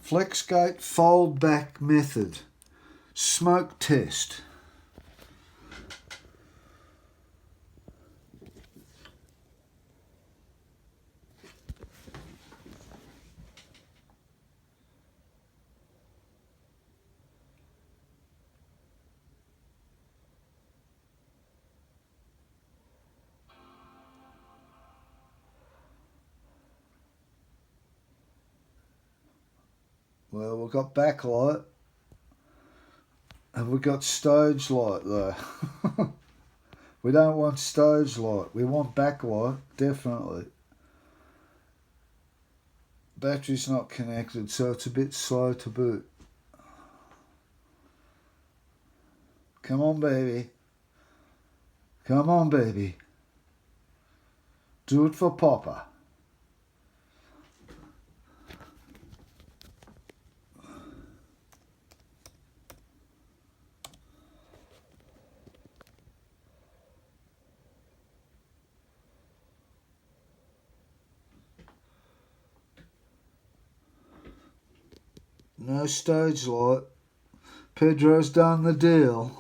FlexGate Fold back method. Smoke test. Well, we've got backlight. Have we got stage light though? We don't want stage light. We want backlight, definitely. Battery's not connected, so it's a bit slow to boot. Come on, baby. Come on, baby. Do it for Papa. No stage light. Pedro's done the deal.